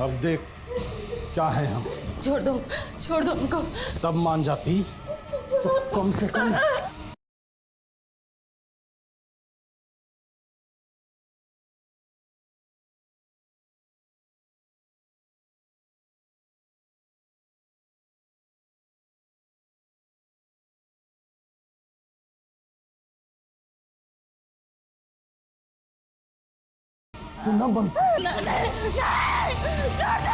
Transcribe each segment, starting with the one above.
अब देख क्या है हम। छोड़ दो उनको। तब मान जाती तो कम से कम। तू ना बंद। नहीं, छोड़ दो।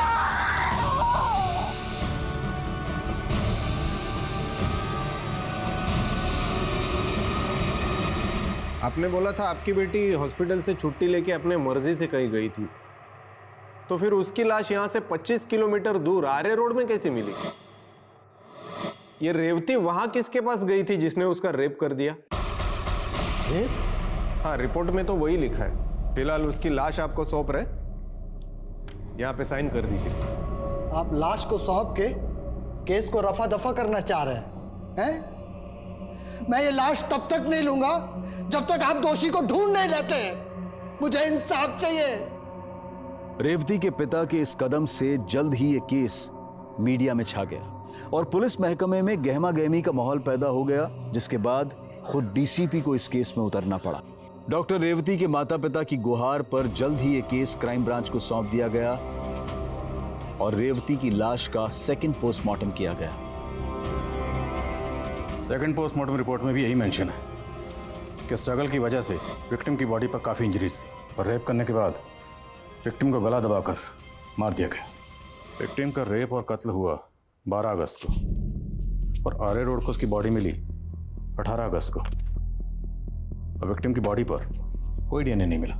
आपने बोला था आपकी बेटी हॉस्पिटल से छुट्टी लेके अपने मर्जी से कहीं गई थी, तो फिर उसकी लाश यहां से 25 किलोमीटर दूर आर्य रोड में कैसे मिली? ये रेवती वहां किसके पास गई थी जिसने उसका रेप कर दिया? रेप? हाँ, रिपोर्ट में तो वही लिखा है। फिलहाल उसकी लाश आपको सौंप रहे, यहाँ पे साइन कर दीजिए। आप लाश को सौंप के केस को रफा दफा करना चाह रहे हैं? मैं ये लाश तब तक नहीं लूंगा जब तक आप दोषी को ढूंढ नहीं लेते। मुझे इंसाफ चाहिए। रेवती के पिता के इस कदम से जल्द ही ये केस मीडिया में छा गया और पुलिस महकमे में गहमा गहमी का माहौल पैदा हो गया, जिसके बाद खुद डीसीपी को इस केस में उतरना पड़ा। डॉक्टर रेवती के माता पिता की गुहार पर जल्द ही ये केस क्राइम ब्रांच को सौंप दिया गया और रेवती की लाश का सेकंड पोस्टमार्टम किया गया। सेकंड पोस्टमार्टम रिपोर्ट में भी यही मेंशन है कि स्ट्रगल की वजह से विक्टिम की बॉडी पर काफ़ी इंजरीज थी और रेप करने के बाद विक्टिम को गला दबाकर मार दिया गया। विक्टिम का रेप और कत्ल हुआ 12 अगस्त को और आर्य रोड को उसकी बॉडी मिली 18 अगस्त को। और विक्टिम की बॉडी पर कोई डीएनए नहीं मिला।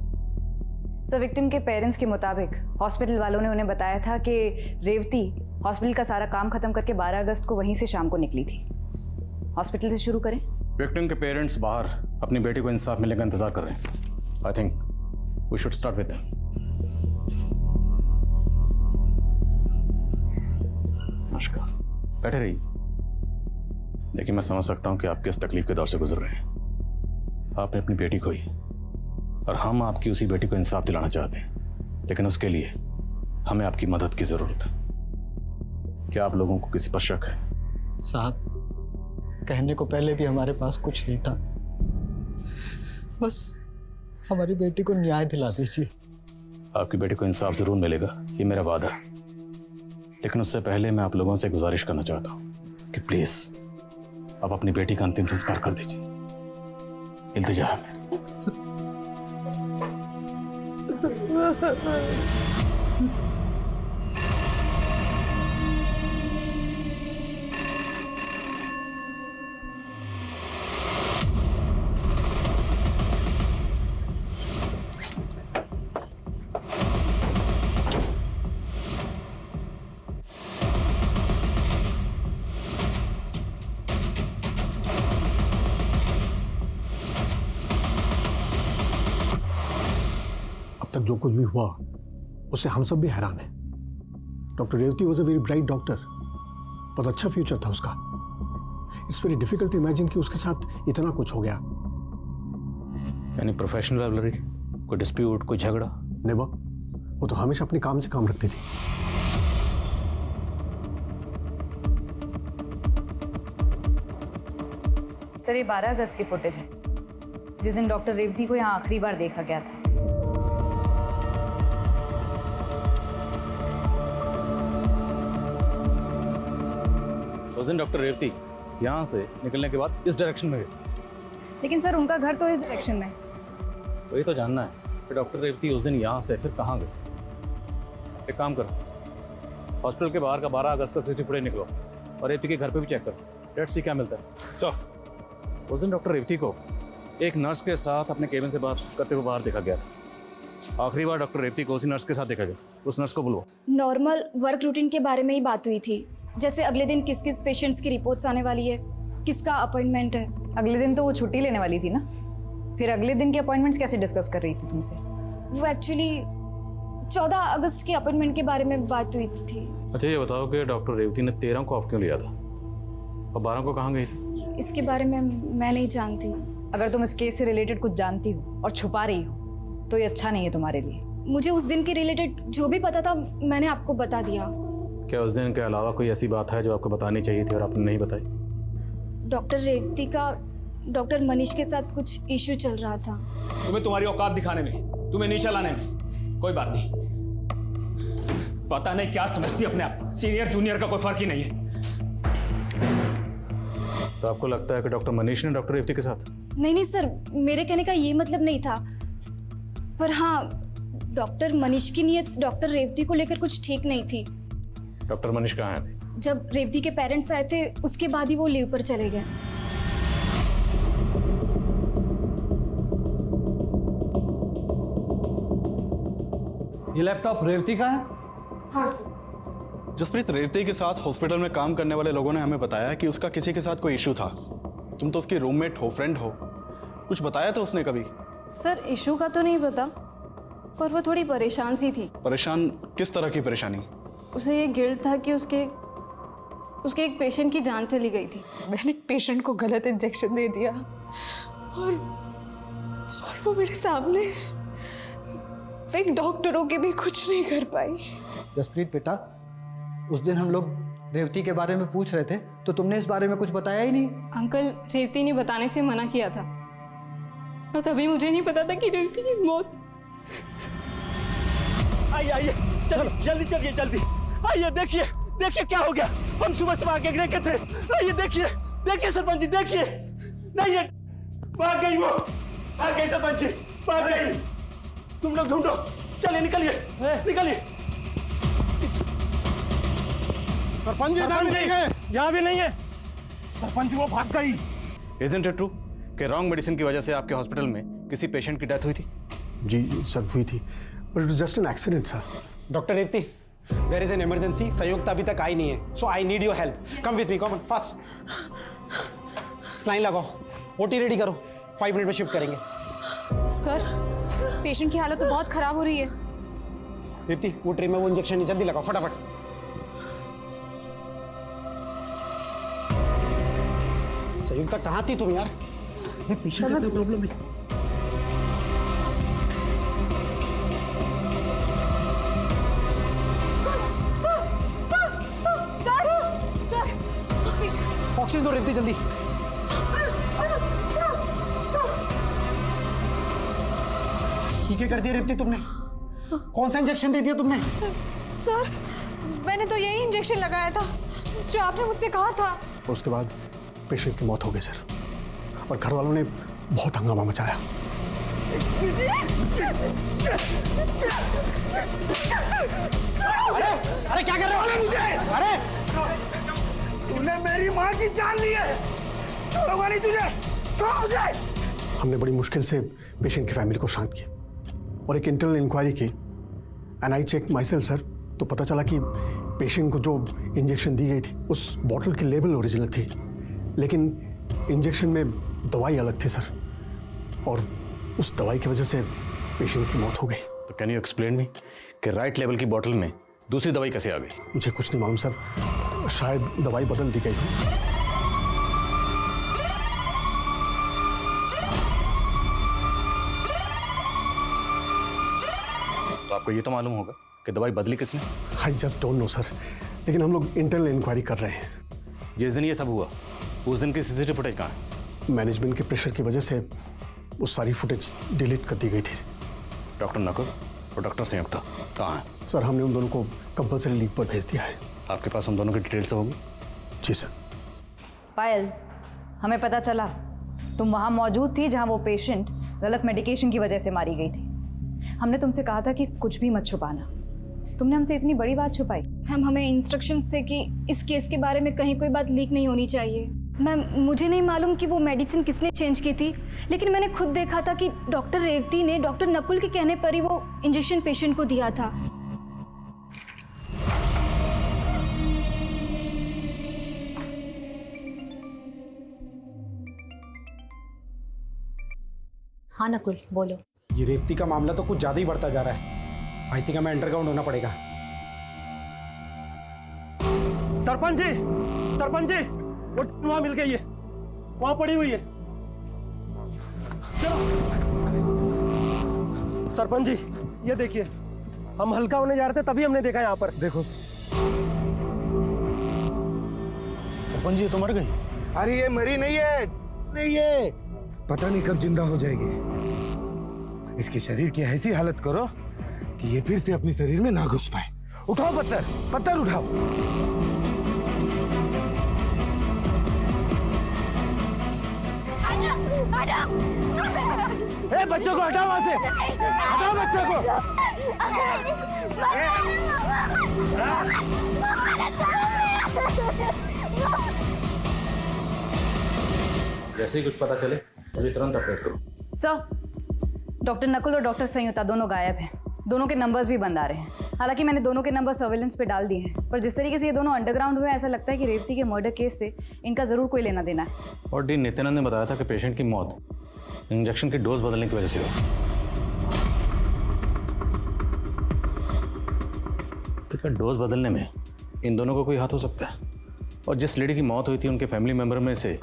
सर, विक्टिम के पेरेंट्स के मुताबिक हॉस्पिटल वालों ने उन्हें बताया था कि रेवती हॉस्पिटल का सारा काम खत्म करके 12 अगस्त को वहीं से शाम को निकली थी। हॉस्पिटल से शुरू करें। विक्टिम के पेरेंट्स बाहर अपनी बेटी को इंसाफ मिलने का इंतजार कर रहे हैं। I think we should start with them. नमस्कार, बैठे रहिए। देखिए, मैं समझ सकता हूं कि आप किस तकलीफ के दौर से गुजर रहे हैं। आपने अपनी बेटी खोई और हम आपकी उसी बेटी को इंसाफ दिलाना चाहते हैं, लेकिन उसके लिए हमें आपकी मदद की जरूरत है। क्या आप लोगों को किसी पर शक है? साहब, कहने को पहले भी हमारे पास कुछ नहीं था। बस हमारी बेटी को न्याय दिला दीजिए। आपकी बेटी को इंसाफ जरूर मिलेगा, ये मेरा वादा है। लेकिन उससे पहले मैं आप लोगों से गुजारिश करना चाहता हूँ कि प्लीज आप अपनी बेटी का अंतिम संस्कार कर दीजिए। इल्तिजा है मेरी। तक जो कुछ भी हुआ उससे हम सब भी हैरान हैं। Doctor Revathi was a very bright doctor, बहुत अच्छा फ्यूचर था उसका। It's very difficult to imagine कि उसके साथ इतना कुछ हो गया। यानी प्रोफेशनल राइवलरी, कोई डिस्प्यूट, कोई झगड़ा? नेवर। वो तो हमेशा अपने काम से काम रखती थी। सर, ये 12 अगस्त की फुटेज है, जिस दिन डॉक्टर रेवती को यहाँ आखिरी बार देखा गया था। उस दिन डॉक्टर रेवती यहाँ से निकलने के बाद इस डायरेक्शन में गई। लेकिन सर, उनका घर तो इस डायरेक्शन में है। वही तो जानना है कि डॉक्टर रेवती उस दिन यहाँ से फिर कहाँ गई। एक काम करो, हॉस्पिटल के बाहर का 12 अगस्त का सीसीटीवी फुटेज निकलो और रेवती के घर पे भी चेक करो। लेट्स सी क्या मिलता है। सर, उस दिन डॉक्टर रेवती को एक नर्स के साथ अपने केबिन से बात करते हुए बाहर देखा गया था। आखिरी बार डॉक्टर रेवती को उसी नर्स के साथ देखा गया। उस नर्स को बुलवाओ। नॉर्मल वर्क रूटीन के बारे में ही बात हुई थी, जैसे अगले दिन किस किस पेशेंट्स की रिपोर्ट्स आने वाली है, किसका अपॉइंटमेंट है। अगले दिन तो वो छुट्टी लेने वाली थी ना, फिर अगले दिन की अपॉइंटमेंट्स कैसे डिस्कस कर रही थी तुमसे? वो एक्चुअली 14 अगस्त के अपॉइंटमेंट के बारे में बात हुई थी। अच्छा, ये बताओ कि डॉक्टर रेवती ने 13 को ऑफ क्यों लिया था और 12 को कहाँ गई थी? इसके बारे में मैं नहीं जानती। अगर तुम इस केस से रिलेटेड कुछ जानती हो और छुपा रही हो तो ये अच्छा नहीं है तुम्हारे लिए। मुझे उस दिन के रिलेटेड जो भी पता था मैंने आपको बता दिया। क्या उस दिन के अलावा कोई ऐसी बात है जो आपको बतानी चाहिए थी और आपने नहीं बताई? डॉक्टर रेवती का डॉक्टर मनीष के साथ कुछ इश्यू चल रहा था। तुम्हें तुम्हारी औकात दिखाने में, तुम्हें नीचे लाने में कोई बात नहीं। पता नहीं क्या समझती अपने आप, सीनियर जूनियर का कोई फर्क ही नहीं है। तो आपको लगता है कि डॉक्टर मनीष ने डॉक्टर रेवती के साथ? नहीं सर, मेरे कहने का ये मतलब नहीं था। पर हाँ, डॉक्टर मनीष की नीयत डॉक्टर रेवती को लेकर कुछ ठीक नहीं थी। डॉक्टर मनीष कहाँ है अभी? जब रेवती के पेरेंट्स आए थे उसके बाद ही वो लीव पर चले गए। ये लैपटॉप रेवती का है? हाँ सर। जसप्रीत, रेवती के साथ हॉस्पिटल में काम करने वाले लोगों ने हमें बताया कि उसका किसी के साथ कोई इशू था। तुम तो उसकी रूममेट हो, फ्रेंड हो, कुछ बताया था उसने कभी? सर इशू का तो नहीं पता, पर वो थोड़ी परेशान सी थी। परेशान? किस तरह की परेशानी? उसे ये गिल्ट था कि उसके एक पेशेंट की जान चली गई थी। मैंने एक पेशेंट को गलत इंजेक्शन दे दिया और वो मेरे सामने, एक डॉक्टरों के भी कुछ नहीं कर पाई। जसप्रीत बेटा, उस दिन हम लोग रेवती के बारे में पूछ रहे थे तो तुमने इस बारे में कुछ बताया ही नहीं। अंकल, रेवती ने बताने से मना किया था और तभी मुझे नहीं पता था कि रेवती की मौत। आइए चलो, जल्दी चलिए, जल्दी आइए। देखिए देखिए क्या हो गया, हम सुबह से आगे देखे थे। आइए देखिए सरपंच जी, देखिए। नहीं है, भाग गई, वो भाग गई सरपंच जी, भाग गई। तुम लोग ढूंढो, चलिए निकलिए। सरपंच जी इधर नहीं है। यहाँ भी नहीं है। सरपंच वो भाग गई। Isn't it true कि रॉन्ग मेडिसिन की वजह से आपके हॉस्पिटल में किसी पेशेंट की डेथ हुई थी? जी सर, हुई थी, but it was just an accident sir. Doctor Revati, there is an emergency. Sanyukt अभी तक आई नहीं है, so I need your help. Come with me, come fast. Saline लगाओ, ओटी रेडी करो, 5 मिनट में शिफ्ट करेंगे। सर, पेशेंट की हालत तो बहुत खराब हो रही है। रेवती, वो ट्रे में वो इंजेक्शन नहीं, जल्दी लगाओ फटाफट। संयुक्ता कहाँ थी तुम यार? पेशेंट का प्रॉब्लम है। ऑक्सीजन दो रेवती, जल्दी। ठीक है कर दिया रेवती तुमने। कौन सा इंजेक्शन दे दिया तुमने? सर, मैंने तो यही इंजेक्शन लगाया था जो आपने मुझसे कहा था। उसके बाद पेशेंट की मौत हो गई सर, और घर वालों ने बहुत हंगामा मचाया। अरे क्या कर रहे हो मुझे? अरे तूने मेरी माँ की जान ली है, छोड़ूंगा नहीं तुझे, छोड़ मुझे। हमने बड़ी मुश्किल से पेशेंट की फैमिली को शांत किया और एक इंटरनल इंक्वायरी की, and I check myself sir, तो पता चला कि पेशेंट को जो इंजेक्शन दी गई थी उस बॉटल की लेबल ओरिजिनल थी, लेकिन इंजेक्शन में दवाई अलग थी सर, और उस दवाई की वजह से पेशेंट की मौत हो गई। तो कैन यू एक्सप्लेन मी कि राइट लेवल की बॉटल में दूसरी दवाई कैसे आ गई? मुझे कुछ नहीं मालूम सर, शायद दवाई बदल दी गई हो। तो आपको ये तो मालूम होगा कि दवाई बदली किसने? I just don't know sir, लेकिन हम लोग इंटरनल इंक्वायरी कर रहे हैं। जिस दिन ये सब हुआ उस दिन की सीसीटीवी फुटेज कहाँ है? मैनेजमेंट के प्रेशर की वजह से वो सारी फुटेज डिलीट कर दी गई थी। डॉक्टर नकुल और डॉक्टर संयुक्ता कहाँ है? सर, हमने उन दोनों को कंपल्सरी लीव पर भेज दिया है। आपके पास उन दोनों की डिटेल्स होगी? जी सर। पायल, हमें पता चला तुम वहाँ मौजूद थी जहाँ वो पेशेंट गलत मेडिकेशन की वजह से मारी गई थी। हमने तुमसे कहा था कि कुछ भी मत छुपाना, तुमने हमसे इतनी बड़ी बात छुपाई। मैम, हमें इंस्ट्रक्शंस थे कि इस केस के बारे में कहीं कोई बात लीक नहीं होनी चाहिए। मैम, मुझे नहीं मालूम कि वो मेडिसिन किसने चेंज की थी, लेकिन मैंने खुद देखा था कि डॉक्टर रेवती ने डॉक्टर नकुल के कहने पर ही वो इंजेक्शन पेशेंट को दिया था। हाँ नकुल, बोलो। ये रेवती का मामला तो कुछ ज्यादा ही बढ़ता जा रहा है। आई थिंक हमें अंडरग्राउंड होना पड़ेगा। सरपंच जी, वो वहां मिल गई है, वहां पड़ी हुई है। चलो सरपंच जी, ये देखिए। हम हल्का होने जा रहे थे तभी हमने देखा यहाँ पर। देखो सरपंच जी, ये तो मर गई। अरे ये मरी नहीं है, नहीं है, पता नहीं कब जिंदा हो जाएगी। इसके शरीर की ऐसी हालत करो कि ये फिर से अपने शरीर में ना घुस पाए। उठाओ पत्थर, पत्थर उठाओ। ए, बच्चों को हटाओ वहां से, हटाओ बच्चों को। जैसे ही कुछ पता चले मुझे तुरंत अपडेट करो। सर, डॉक्टर नकुल और डॉक्टर संयुक्ता दोनों गायब हैं। दोनों के नंबर्स भी बंद आ रहे हैं। हालांकि मैंने दोनों के नंबर सर्वेलेंस पे डाल दिए हैं, पर जिस तरीके से ये दोनों अंडरग्राउंड हुए, ऐसा लगता है कि रेवती के मर्डर केस से इनका जरूर कोई लेना देना है। और डी नित्यानंद ने बताया था कि पेशेंट की मौत इंजेक्शन की डोज बदलने की वजह से हुई। तो क्या डोज बदलने में इन दोनों को कोई हाथ हो सकता है? और जिस लेडी की मौत हुई थी उनके फैमिली मेंबर में से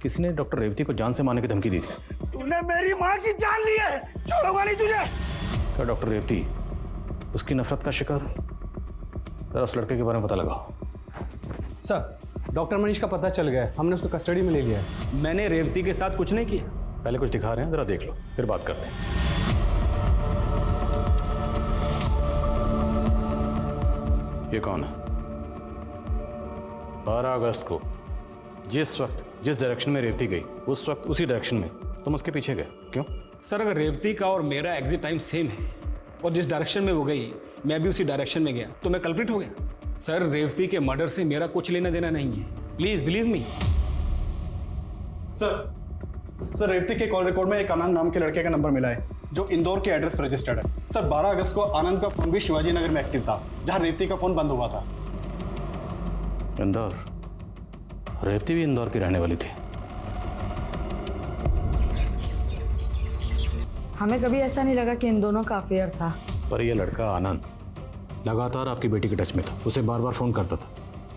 किसी ने डॉक्टर रेवती को जान से मारने की धमकी दी थी। तूने मेरी माँ की जान ली है, छोड़ूंगा नहीं तुझे। क्या डॉक्टर रेवती उसकी नफरत का शिकार हुई? जरा उस लड़के के बारे में पता लगाओ। सर, डॉक्टर मनीष का पता चल गया है, हमने उसको कस्टडी में ले लिया है। मैंने रेवती के साथ कुछ नहीं किया। पहले कुछ दिखा रहे हैं, जरा देख लो, फिर बात करते हैं। ये कौन है? 12 अगस्त को जिस वक्त जिस डायरेक्शन में रेवती गई, उस वक्त उसी डायरेक्शन में तुम उसके पीछे गए, क्यों? सर, अगर रेवती का और मेरा एग्जिट टाइम सेम है और जिस डायरेक्शन में वो गई मैं भी उसी डायरेक्शन में गया, तो मैं कल्प्रिट हो गया। सर, रेवती के मर्डर से मेरा कुछ लेना देना नहीं है। Please believe me. Sir, Revathi के कॉल रिकॉर्ड में एक आनंद नाम के लड़के का नंबर मिला है जो इंदौर के एड्रेस पर रजिस्टर्ड है। सर, 12 अगस्त को आनंद का फोन भी शिवाजी नगर में एक्टिव था, जहां रेवती का फोन बंद हुआ था। इंदौर? रेवती भी इंदौर की रहने वाली थी। हमें कभी ऐसा नहीं लगा कि इन दोनों का अफेयर था। पर यह लड़का आनंद लगातार आपकी बेटी के टच में था, उसे बार बार फोन करता था,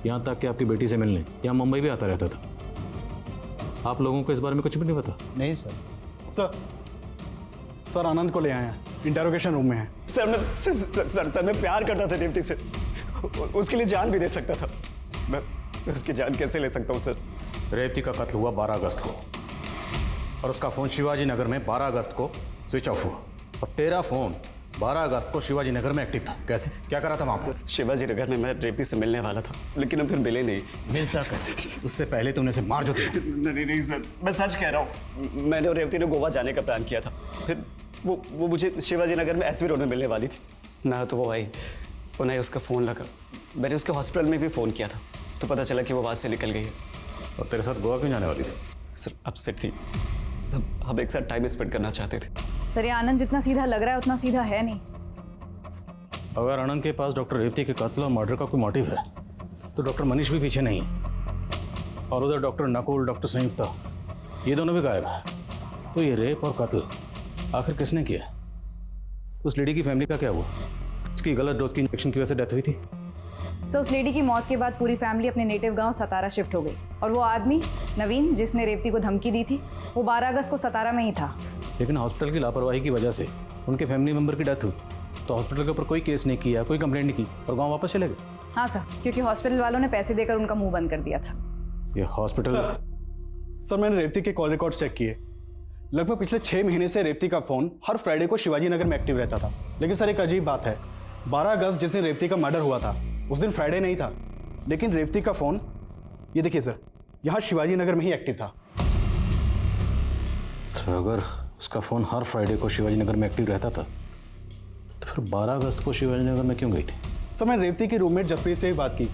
यहाँ तक कि आपकी बेटी से मिलने यहाँ मुंबई भी आता रहता था। आप लोगों को इस बारे में कुछ भी नहीं पता? नहीं सर। सर, आनंद को ले आए हैं, इंटेरोगेशन रूम में है। सर, मैं प्यार करता था रेवती से, उसके लिए जान भी दे सकता था। मैं उसकी जान कैसे ले सकता हूँ सर? रेवती का कत्ल हुआ 12 अगस्त को और उसका फोन शिवाजी नगर में 12 अगस्त को स्विच ऑफ हुआ, और तेरा फोन 12 अगस्त को शिवाजी नगर में एक्टिव था। कैसे? क्या करा था वहां पर? शिवाजी नगर में मैं रेवती से मिलने वाला था, लेकिन हम फिर मिले नहीं। मिलता कैसे? उससे पहले तुमने उसे मार जो दिया। नहीं सर, मैं सच कह रहा हूँ। मैंने और रेवती ने गोवा जाने का प्लान किया था। फिर वो मुझे शिवाजी नगर में एसवी रोड में मिलने वाली थी। ना तो वो आई और ना ही उसका फ़ोन लगा। मैंने उसके हॉस्पिटल में भी फ़ोन किया था, तो पता चला कि वो वहाँ से निकल गई है। और तेरे साथ गोवा क्यों जाने वाली थी? सर, अपसेट थी, हम एक साथ टाइम स्पेंड करना चाहते थे। सर, ये आनंद जितना सीधा लग रहा है उतना सीधा है नहीं। अगर आनंद के पास डॉक्टर रेवती के कत्ल और मर्डर का कोई मोटिव है, तो डॉक्टर मनीष भी पीछे नहीं है। और उधर डॉक्टर नकुल, डॉक्टर संयुक्ता, ये दोनों भी गायब है। तो ये रेप और कत्ल आखिर किसने किया? उस लेडी की फैमिली का क्या हुआ? उसकी गलत डोज की इंजेक्शन की वजह से डेथ हुई थी। सर, उस लेडी की मौत के बाद पूरी फैमिली अपने नेटिव गांव सतारा शिफ्ट हो गई, और वो आदमी नवीन जिसने रेवती को धमकी दी थी, वो 12 अगस्त को सतारा में ही था। लेकिन हॉस्पिटल की लापरवाही की वजह से उनके फैमिली मेंबर की डेथ हुई, तो हॉस्पिटल के ऊपर कोई केस नहीं किया, कोई कंप्लेंट नहीं की और गांव वापस चले गए। हाँ सर, क्योंकि हॉस्पिटल वालों ने पैसे देकर उनका मुंह बंद कर दिया था। ये हॉस्पिटल? सर, मैंने रेवती के कॉल रिकॉर्ड चेक किए। लगभग पिछले 6 महीने से रेवती का फोन हर फ्राइडे को शिवाजी नगर में एक्टिव रहता था। लेकिन सर, एक अजीब बात है, 12 अगस्त जिस दिन रेवती का मर्डर हुआ था उस दिन फ्राइडे नहीं था, लेकिन रेवती का फोन, ये देखिए सर, यहाँ शिवाजी नगर में ही एक्टिव था। तो अगर उसका फोन हर फ्राइडे को शिवाजी नगर में एक्टिव रहता था, तो फिर 12 अगस्त को शिवाजी नगर में क्यों गई थी? सर, मैंने रेवती की रूममेट जसप्रीत से भी बात की।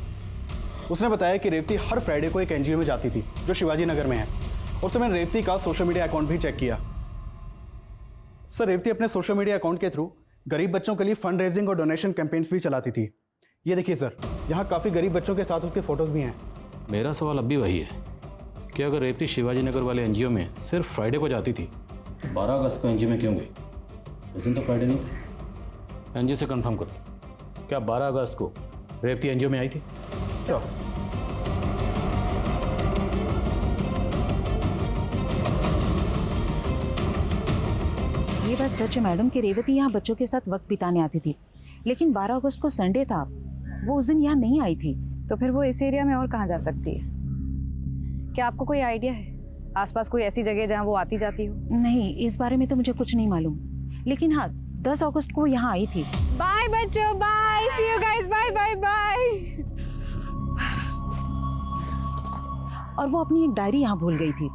उसने बताया कि रेवती हर फ्राइडे को एक एनजीओ में जाती थी जो शिवाजी नगर में है, और सर मैंने रेवती का सोशल मीडिया अकाउंट भी चेक किया। सर, रेवती अपने सोशल मीडिया अकाउंट के थ्रू गरीब बच्चों के लिए फंड रेजिंग और डोनेशन कैंपेन्स भी चलाती थी। ये देखिए सर, यहाँ काफ़ी गरीब बच्चों के साथ उसके फोटोज भी हैं। मेरा सवाल अब भी वही है कि अगर रेवती शिवाजी नगर वाले एनजीओ में सिर्फ फ्राइडे को जाती थी, तो 12 अगस्त को एनजीओ में क्यों गई? उस दिन तो फ्राइडे नहीं था। एनजीओ से कंफर्म करो, क्या 12 अगस्त को रेवती एनजीओ में आई थी? ये बात सच है मैडम कि रेवती यहाँ बच्चों के साथ वक्त बिताने आती थी, लेकिन 12 अगस्त को संडे था, वो उस दिन यहाँ नहीं आई थी। तो फिर वो इस एरिया में और कहाँ जा सकती है? क्या आपको कोई आइडिया है आसपास कोई ऐसी जगह जहाँ वो आती जाती हो? नहीं, इस बारे में तो मुझे कुछ नहीं मालूम, लेकिन हाँ 10 अगस्त को यहाँ आई थी। बाय बच्चों, bye, see you guys, bye bye bye. और वो अपनी एक डायरी यहाँ भूल गई थी।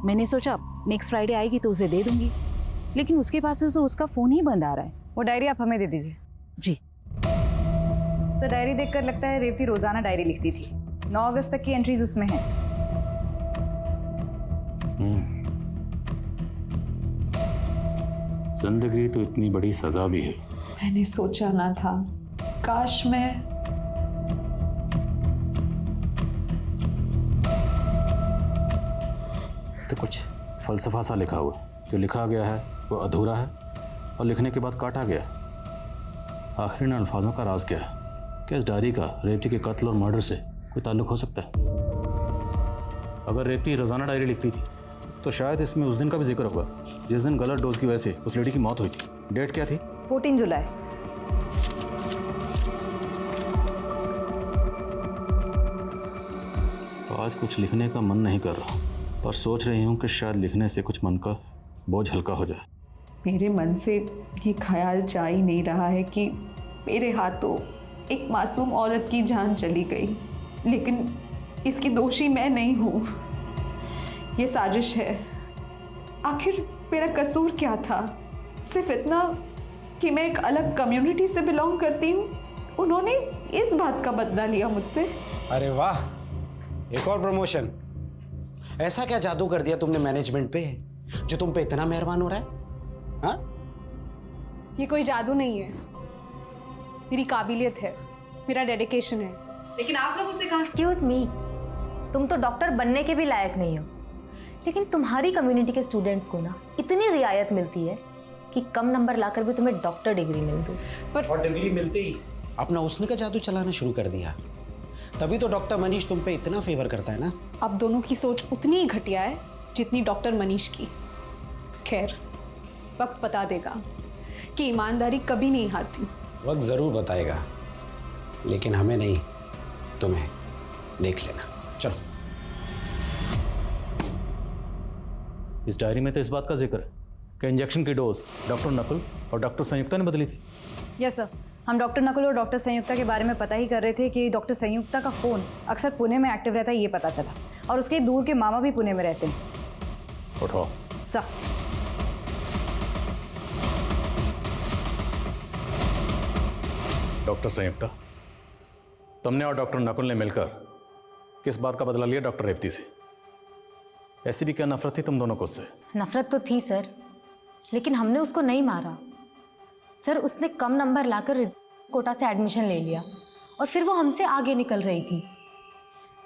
मैंने सोचा नेक्स्ट फ्राइडे आएगी तो उसे दे दूंगी, लेकिन उसके पास से उसका फोन ही बंद आ रहा है। वो डायरी आप हमें दे दीजिए। जी सर, डायरी देखकर लगता है रेवती रोजाना डायरी लिखती थी। 9 अगस्त तक की एंट्रीज उसमें हैं। जिंदगी तो इतनी बड़ी सजा भी है। मैंने सोचा ना था, काश मैं तो कुछ फलसफा सा लिखा हुआ, जो लिखा गया है वो अधूरा है और लिखने के बाद काटा गया। आखिर इन अल्फाजों का राज क्या है? क्या इस डायरी का रेवती के कत्ल और मर्डर से कोई ताल्लुक हो सकता है? अगर रेवती रोजाना डायरी लिखती थी तो शायद इसमें उस दिन का भी जिक्र होगा जिस दिन गलत डोज की वजह से उस लेडी की मौत हुई थी। डेट क्या थी? 14 जुलाई। आज कुछ लिखने का मन नहीं कर रहा, पर सोच रही हूँ कि शायद लिखने से कुछ मन का बोझ हल्का हो जाए। मेरे मन से ये ख्याल जा ही नहीं रहा है कि मेरे हाथों एक मासूम औरत की जान चली गई, लेकिन इसकी दोषी मैं नहीं हूँ। ये साजिश है। आखिर मेरा कसूर क्या था? सिर्फ इतना कि मैं एक अलग कम्युनिटी से बिलोंग करती हूँ। उन्होंने इस बात का बदला लिया मुझसे। अरे वाह, एक और प्रमोशन। ऐसा क्या जादू कर दिया तुमने मैनेजमेंट पे जो तुम पे इतना मेहरबान हो रहा है? हाँ? ये कोई जादू नहीं है, मेरी काबिलियत है, मेरा डेडिकेशन है। लेकिन आप लोग उसे कहा, एक्सक्यूज मी, तुम तो डॉक्टर बनने के भी लायक नहीं हो, लेकिन तुम्हारी कम्युनिटी के स्टूडेंट्स को ना इतनी रियायत मिलती है कि कम नंबर लाकर भी तुम्हें डॉक्टर डिग्री मिलती। पर और डिग्री मिलते ही अपना उसने का जादू चलाना शुरू कर दिया। तभी तो डॉक्टर मनीष तुम पे इतना फेवर करता है ना। अब दोनों की सोच उतनी ही घटिया है जितनी डॉक्टर मनीष की। खैर, वक्त बता देगा कि ईमानदारी कभी नहीं हारती। वक्त जरूर बताएगा, लेकिन हमें नहीं, तुम्हें। देख लेना। चलो। इस डायरी में तो इस बात का जिक्र है कि इंजेक्शन की डोज डॉक्टर नकुल और डॉक्टर संयुक्ता ने बदली थी। यस सर, हम डॉक्टर नकुल और डॉक्टर संयुक्ता के बारे में पता ही कर रहे थे कि डॉक्टर संयुक्ता का फ़ोन अक्सर पुणे में एक्टिव रहता है, ये पता चला। और उसके दूर के मामा भी पुणे में रहते हैं। उठाओ। सर। डॉक्टर संयुक्ता, तुमने और डॉक्टर नकुल ने मिलकर किस बात का बदला लिया डॉक्टर रेवती से? ऐसी भी क्या नफरत थी तुम दोनों को उससे? नफरत तो थी सर, लेकिन हमने उसको नहीं मारा। सर, उसने कम नंबर लाकर कोटा से एडमिशन ले लिया और फिर वो हमसे आगे निकल रही थी।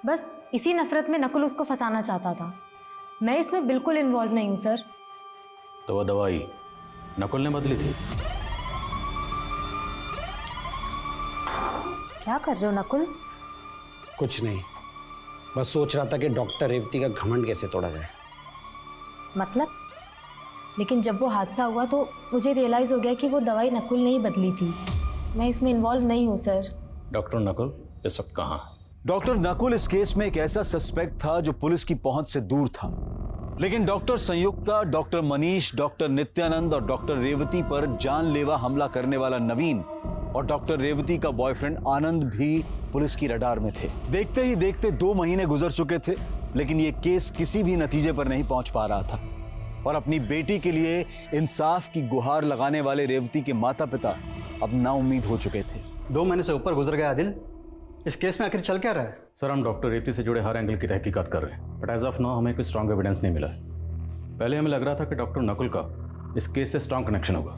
बस इसी नफरत में नकुल उसको फंसाना चाहता था। मैं इसमें बिल्कुल इन्वॉल्व नहीं हूँ सर। तो वह दवाई नकुल ने बदली थी? क्या कर रहे हो नकुल? कुछ नहीं, बस सोच रहा था कि डॉक्टर रेवती का घमंड कैसे तोड़ा जाए। मतलब? लेकिन जब वो हादसा हुआ तो मुझे रियलाइज़ हो गया कि वो दवाई नकुल ने ही बदली थी। मैं इसमें इन्वॉल्व नहीं हूँ सर। डॉक्टर नकुल इस वक्त कहाँ? डॉक्टर नकुल इस केस में एक ऐसा सस्पेक्ट था जो पुलिस की पहुंच से दूर था, लेकिन डॉक्टर संयुक्ता, डॉक्टर मनीष, डॉक्टर नित्यानंद और डॉक्टर रेवती पर जानलेवा हमला करने वाला नवीन और डॉक्टर रेवती का बॉयफ्रेंड आनंद भी पुलिस की रडार में थे। देखते ही देखते 2 महीने गुजर चुके थे, लेकिन ये केस किसी भी नतीजे पर नहीं पहुंच पा रहा था और अपनी बेटी के लिए इंसाफ की गुहार लगाने वाले रेवती के माता पिता अब नाउम्मीद हो चुके थे। 2 महीने से ऊपर गुजर गया आदिल, इस केस में आखिर चल क्या रहा है? सर, हम डॉक्टर रेवती से जुड़े हर एंगल की तहकीकात कर रहे हैं, बट एज ऑफ नाउ हमें कोई स्ट्रॉन्ग एविडेंस नहीं मिला है। पहले हमें लग रहा था कि डॉक्टर नकुल का इस केस से स्ट्रॉन्ग कनेक्शन होगा,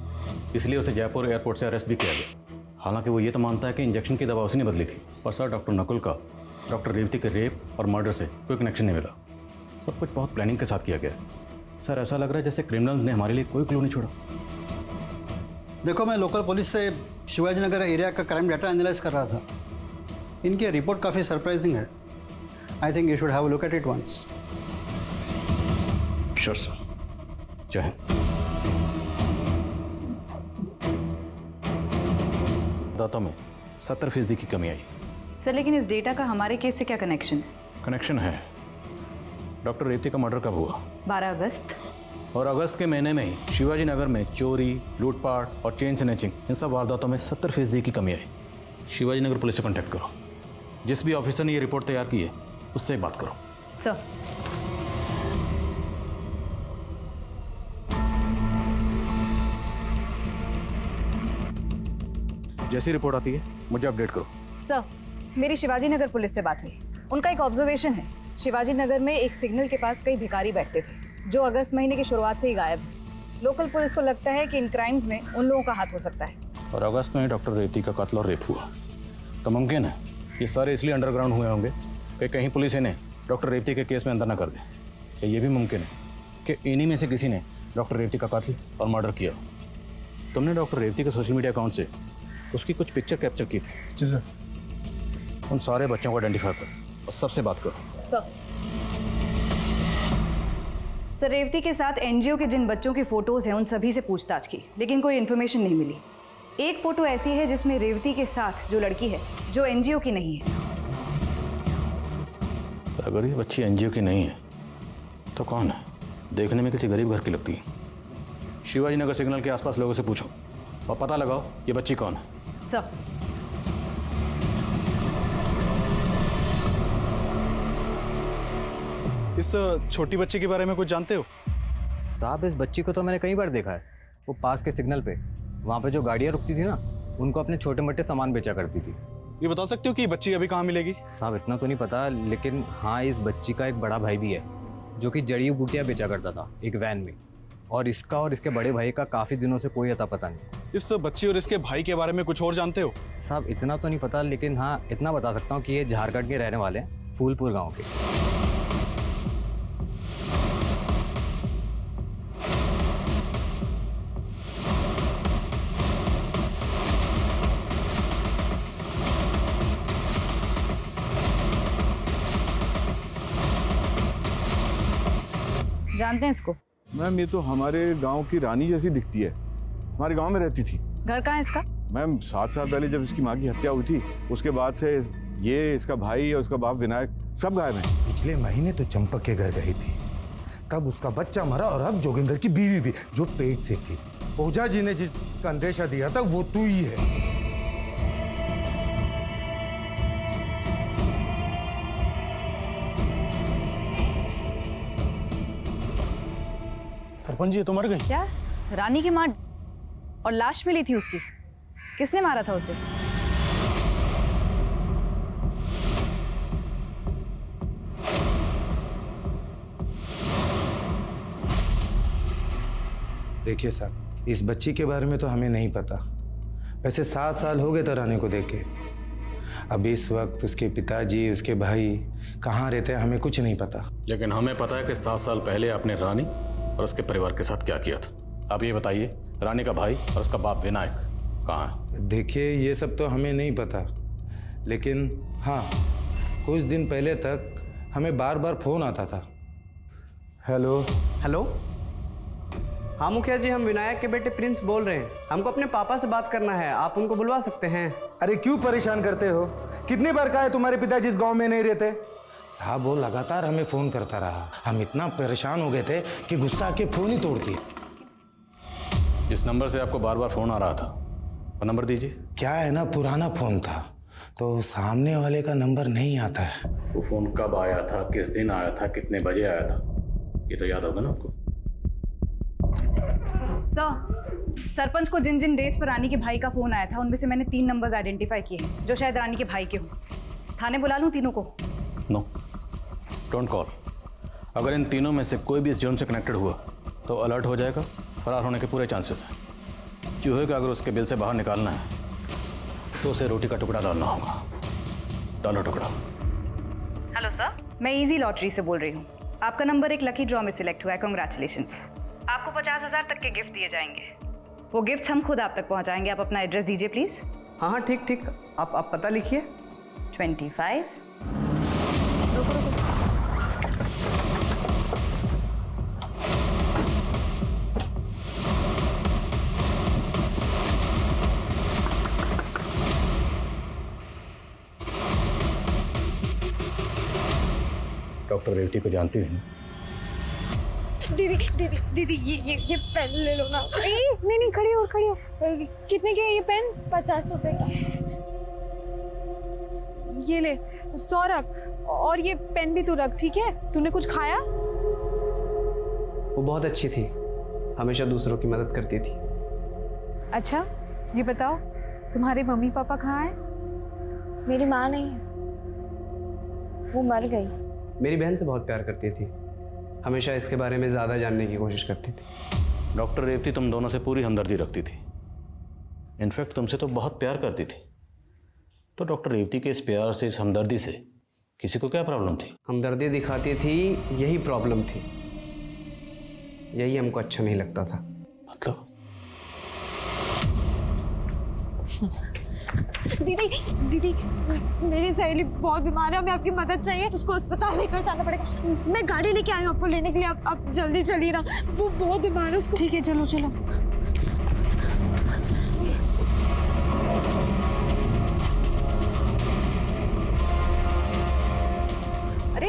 इसलिए उसे जयपुर एयरपोर्ट से अरेस्ट भी किया गया। हालांकि वो ये तो मानता है कि इंजेक्शन की दवा उसने बदली थी, पर सर डॉक्टर नकुल का डॉक्टर रेवती के रेप और मर्डर से कोई कनेक्शन नहीं मिला। सब कुछ बहुत प्लानिंग के साथ किया गया है। सर, ऐसा लग रहा है जैसे क्रिमिनल्स ने हमारे लिए कोई क्लू नहीं छोड़ा। देखो, मैं लोकल पुलिस से शिवाजी नगर एरिया का क्राइम डाटा एनालाइज कर रहा था। इनकी रिपोर्ट काफ़ी सरप्राइजिंग है। I think you should have a look at it once. Sure sir. जय हिंद। वारदातों में 70% की कमी आई। सर लेकिन इस डेटा का हमारे केस से क्या कनेक्शन है? कनेक्शन है। डॉक्टर रेवती का मर्डर कब हुआ? 12 अगस्त। और अगस्त के महीने में ही शिवाजी नगर में चोरी, लूटपाट और चेन स्नैचिंग, इन सब वारदातों में 70% की कमी आई। शिवाजी नगर पुलिस से कांटेक्ट करो। जिस भी ऑफिसर ने ये रिपोर्ट तैयार की है उससे बात करो। सर। जैसी रिपोर्ट आती है मुझे अपडेट करो। सर मेरी शिवाजी नगर पुलिस से बात हुई। उनका एक ऑब्जर्वेशन है, शिवाजी नगर में एक सिग्नल के पास कई भिखारी बैठते थे जो अगस्त महीने की शुरुआत से ही गायब है। लोकल पुलिस को लगता है कि इन क्राइम्स में उन लोगों का हाथ हो सकता है। और अगस्त में डॉक्टर रेवती का कत्ल और रेप हुआ, तो मुमकिन है ये सारे इसलिए अंडरग्राउंड हुए होंगे कि कहीं पुलिस इन्हें डॉक्टर रेवती के केस में अंदर न कर दे। या ये भी मुमकिन है कि इन्हीं में से किसी ने डॉक्टर रेवती का कत्ल और मर्डर किया। तुमने डॉक्टर रेवती के सोशल मीडिया अकाउंट से उसकी कुछ पिक्चर कैप्चर की थी। जी सर। उन सारे बच्चों को आइडेंटिफाई करो और सबसे बात करो। सर रेवती के साथ एनजीओ के जिन बच्चों की फोटोज हैं उन सभी से पूछताछ की, लेकिन कोई इन्फॉर्मेशन नहीं मिली। एक फोटो ऐसी है जिसमें रेवती के साथ जो लड़की है जो एनजीओ की नहीं है। अगर ये बच्ची एनजीओ की नहीं है तो कौन है? देखने में किसी गरीब घर की लगती है। शिवाजी नगर सिग्नल के आसपास लोगों से पूछो और पता लगाओ ये बच्ची कौन है। सर। इस छोटी बच्ची के बारे में कुछ जानते हो? साहब इस बच्ची को तो मैंने कई बार देखा है। वो पास के सिग्नल पे, वहाँ पे जो गाड़ियाँ रुकती थी ना, उनको अपने छोटे मोटे सामान बेचा करती थी। ये बता सकते हो कि बच्ची अभी कहाँ मिलेगी? साहब इतना तो नहीं पता, लेकिन हाँ इस बच्ची का एक बड़ा भाई भी है जो कि जड़ी बूटियाँ बेचा करता था एक वैन में, और इसका और इसके बड़े भाई का काफ़ी दिनों से कोई अता पता नहीं। इस बच्ची और इसके भाई के बारे में कुछ और जानते हो? साहब इतना तो नहीं पता, लेकिन हाँ इतना बता सकता हूँ कि ये झारखंड के रहने वाले हैं, फूलपुर गाँव के। जानते हैं इसको? मैम ये तो हमारे गांव की रानी जैसी दिखती है, हमारे गांव में रहती थी। घर कहाँ है इसका? मैम 7 साल पहले जब इसकी माँ की हत्या हुई थी उसके बाद से ये, इसका भाई और उसका बाप विनायक सब गायब हैं। पिछले महीने तो चंपक के घर गई थी, तब उसका बच्चा मरा, और अब जोगिंदर की बीवी भी जो पेट से थी। ओझा जी ने जिसका अंदेशा दिया था वो तू ही है। सरपंच जी तो मर गई। क्या? रानी की माँ और लाश मिली थी उसकी? किसने मारा था उसे? देखिए साहब, इस बच्ची के बारे में तो हमें नहीं पता। वैसे 7 साल हो गए थे रानी को देखे। अब इस वक्त उसके पिताजी, उसके भाई कहाँ रहते हैं हमें कुछ नहीं पता। लेकिन हमें पता है कि 7 साल पहले आपने रानी और उसके परिवार के साथ क्या किया था। आप ये बताइए, रानी का भाई और उसका बाप विनायक कहाँ है? देखिए ये सब तो हमें नहीं पता, लेकिन हाँ कुछ दिन पहले तक हमें बार बार फोन आता था। हेलो हेलो, हाँ मुखिया जी, हम विनायक के बेटे प्रिंस बोल रहे हैं। हमको अपने पापा से बात करना है, आप उनको बुलवा सकते हैं? अरे क्यों परेशान करते हो? कितनी बार कहा है तुम्हारे पिताजी इस गांव में नहीं रहते? साहब वो लगातार हमें फोन करता रहा, हम इतना परेशान हो गए थे कि गुस्सा आके फोन ही तोड़ दिए। जिस नंबर से आपको बार बार फोन आ रहा था वो नंबर दीजिए। क्या है ना, पुराना फोन था तो सामने वाले का नंबर नहीं आता है। वो फोन कब आया था, किस दिन आया था, कितने बजे आया था, ये तो याद होगा ना आपको? सर, सरपंच को जिन जिन डेट्स पर रानी के भाई का फोन आया था उनमें से मैंने 3 नंबर्स आइडेंटिफाई किए हैं जो शायद रानी के भाई के हों। थाने बुला लूं तीनों को? No, don't call. अगर इन तीनों में से कोई भी इस जुर्म से कनेक्टेड हुआ तो अलर्ट हो जाएगा, फरार होने के पूरे चांसेस हैं। चूहे का अगर उसके बिल से बाहर निकालना है तो उसे रोटी का टुकड़ा डालना होगा। डालो टुकड़ा। हेलो सर, मैं इजी लॉटरी से बोल रही हूँ। आपका नंबर एक लकी ड्रॉ में सिलेक्ट हुआ है, कॉन्ग्रेचुलेशंस। आपको 50,000 तक के गिफ्ट दिए जाएंगे। वो गिफ्ट हम खुद आप तक पहुँचाएंगे। आप अपना एड्रेस दीजिए प्लीज़। हाँ हाँ ठीक ठीक, आप पता लिखिए। 25। डॉक्टर रेवती को जानती थी ना? दीदी दीदी दीदी ये पेन ले लो ना। नहीं नहीं खड़ी हो खड़ी हो। कितने के है ये पेन? 50 रुपए के। ये ले 100 रख और ये पेन भी तू रख, ठीक है? तूने कुछ खाया? वो बहुत अच्छी थी, हमेशा दूसरों की मदद करती थी। अच्छा ये बताओ तुम्हारे मम्मी पापा कहाँ हैं? मेरी माँ नहीं है, वो मर गई। मेरी बहन से बहुत प्यार करती थी, हमेशा इसके बारे में ज़्यादा जानने की कोशिश करती थी। डॉक्टर रेवती तुम दोनों से पूरी हमदर्दी रखती थी, इनफैक्ट तुमसे तो बहुत प्यार करती थी। तो डॉक्टर रेवती के इस प्यार से, इस हमदर्दी से किसी को क्या प्रॉब्लम थी? हमदर्दी दिखाती थी, यही प्रॉब्लम थी, यही हमको अच्छा नहीं लगता था। मतलब? दीदी दीदी मेरी सहेली बहुत बीमार है, हमें आपकी मदद चाहिए, उसको अस्पताल लेकर जाना पड़ेगा। मैं गाड़ी लेके आई हूँ आपको लेने के लिए, आप जल्दी चलिए ना, वो बहुत बीमार है उसको। ठीक है चलो चलो। अरे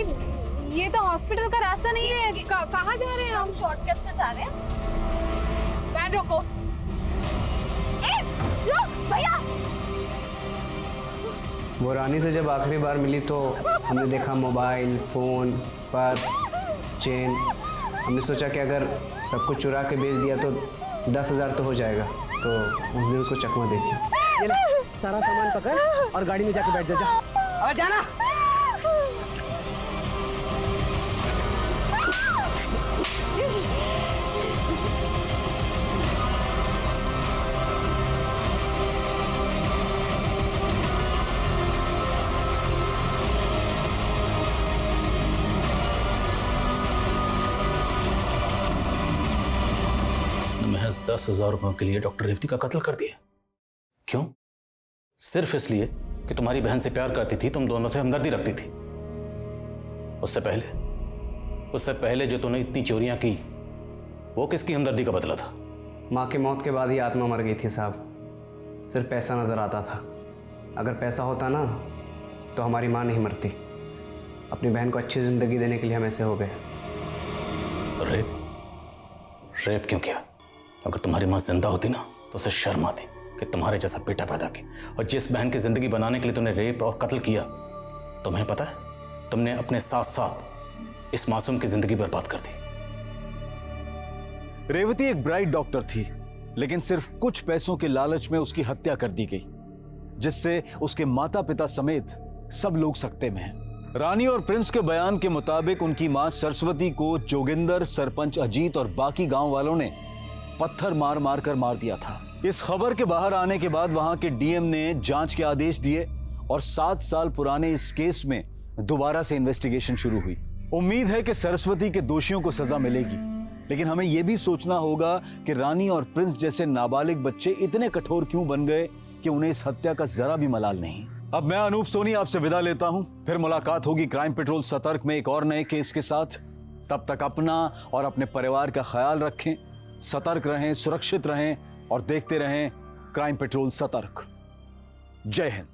ये तो हॉस्पिटल का रास्ता नहीं है, कहाँ जा रहे हैं हम? शॉर्टकट से जा रहे हैं। वैन रोको। भैया वो रानी से जब आखिरी बार मिली तो हमने देखा मोबाइल, फ़ोन, पर्स, चेन। हमने सोचा कि अगर सब कुछ चुरा के बेच दिया तो 10,000 तो हो जाएगा, तो उस दिन उसको चकमा दे दिया। ये ले, सारा सामान पकड़ और गाड़ी में जाके बैठ जा। अब जाना। महज 10,000 रुपयों के लिए डॉक्टर रेवती का कत्ल कर दिया। क्यों? सिर्फ इसलिए कि तुम्हारी बहन से प्यार करती थी, तुम दोनों से हमदर्दी रखती थी। उससे पहले जो तूने इतनी चोरियां की, वो किसकी हमदर्दी का बदला था? माँ की मौत के बाद ही आत्मा मर गई थी साहब। सिर्फ पैसा नजर आता था। अगर पैसा होता ना तो हमारी माँ नहीं मरती। अपनी बहन को अच्छी जिंदगी देने के लिए हम ऐसे हो गए। रेप क्यों किया? अगर तुम्हारी माँ जिंदा होती ना तो उसे शर्म आती कि तुम्हारे जैसा बेटा पैदा किया। और जिस बहन की जिंदगी बनाने के लिए तुमने रेप और कत्ल किया, तुम्हें पता है तुमने अपने साथ साथ इस मासूम की जिंदगी बर्बाद कर दी। रेवती एक ब्राइट डॉक्टर थी, लेकिन सिर्फ कुछ पैसों के लालच में उसकी हत्या कर दी गई, जिससे उसके माता पिता समेत सब लोग सकते में हैं। रानी और प्रिंस के बयान के मुताबिक उनकी मां सरस्वती को जोगिंदर, सरपंच अजीत और बाकी गांव वालों ने पत्थर मार मार कर मार दिया था। इस खबर के बाहर आने के बाद वहां के डीएम ने जांच के आदेश दिए और 7 साल पुराने इस केस में दोबारा से इन्वेस्टिगेशन शुरू हुई। उम्मीद है कि सरस्वती के दोषियों को सजा मिलेगी, लेकिन हमें यह भी सोचना होगा कि रानी और प्रिंस जैसे नाबालिग बच्चे इतने कठोर क्यों बन गए कि उन्हें इस हत्या का जरा भी मलाल नहीं। अब मैं अनूप सोनी आपसे विदा लेता हूं, फिर मुलाकात होगी क्राइम पेट्रोल सतर्क में एक और नए केस के साथ। तब तक अपना और अपने परिवार का ख्याल रखें, सतर्क रहें, सुरक्षित रहें और देखते रहें क्राइम पेट्रोल सतर्क। जय हिंद।